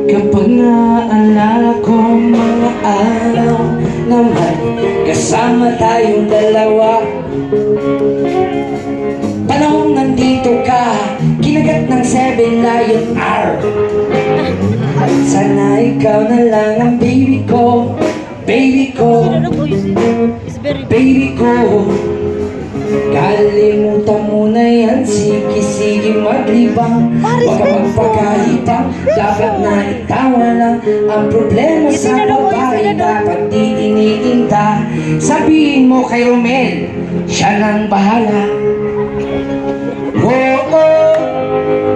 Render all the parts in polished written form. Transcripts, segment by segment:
Kapag naalala ko mga araw naman kasama tayong dalawa, panahon nandito ka, kinagat ng 7 Lion R. Sana ikaw na lang ang baby ko, baby ko, baby ko. Kalimutan mo na yan, sige maglibang, huwag ka magpagalitan. Dapat na itawa lang ang problema sa babae, dapat di iniinta. Sabihin mo kay Romel, siya nang bahala. Oh, oh,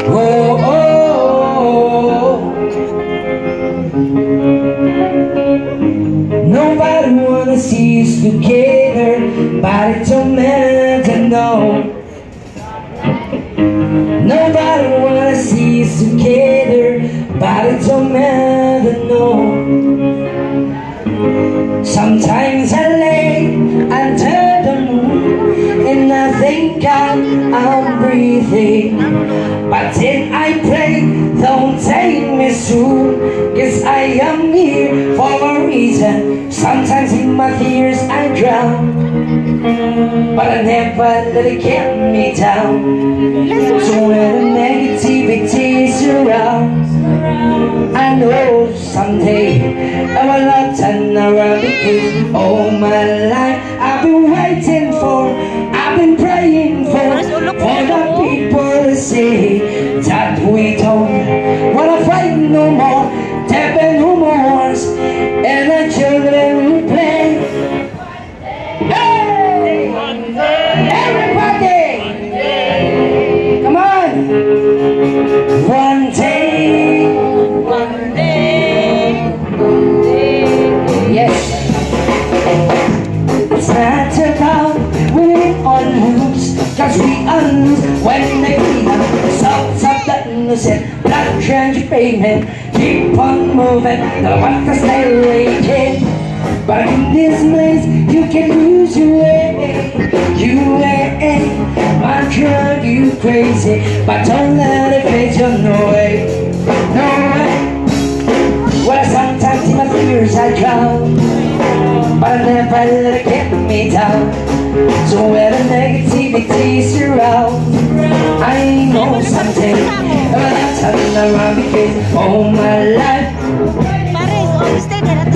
oh, oh. Nobody wanna see us together, but it don't matter, no. Nobody wanna see us together, but it don't matter, no. Sometimes I lay under the moon and I thank God I'm breathing, but then I pray, don't take me soon, 'cause I am here for a reason. Sometimes in my tears I drown, but I never let it get me down. So when the negativity is around, I know someday I will not turn around, because all my life I've been waiting for, I've been praying for the people to say that we don't wanna fight no more. There been no more wars, and the children will play. Hey! Everybody! Come on! One day, yes. It's not about winning or lose, 'cause we lose when they clean up the salts of the innocent blood transparent. Keep on moving, no matter stay waiting. But in this place, you can lose your way. You way, might drive you crazy, but don't let it fade you, no way, no way. Well, sometimes in my fears I drown, but I never let it get me down. So where the negativity is around, I know someday I'll turn around, because all my life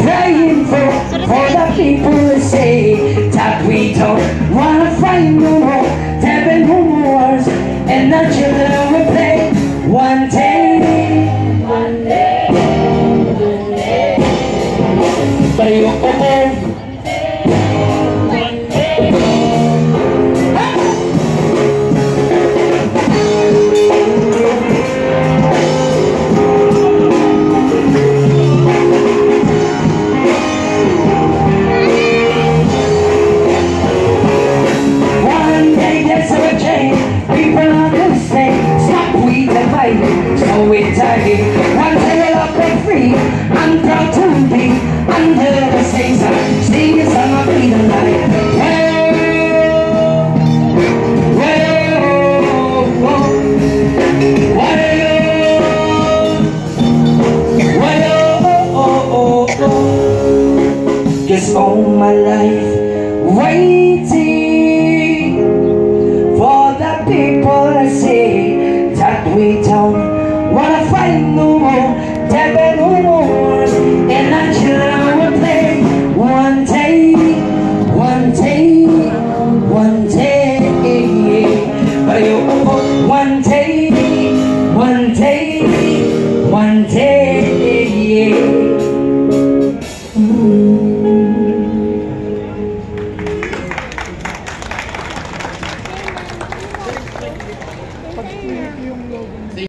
praying for the people to say that we don't wanna fight no more. There been no wars, and the children will play. One day, but you so we die. One day we'll all break free. I'm proud to be under the same sun, singing song of freedom life. Cause all my life waiting for the people to say that we don't wanna fight no more.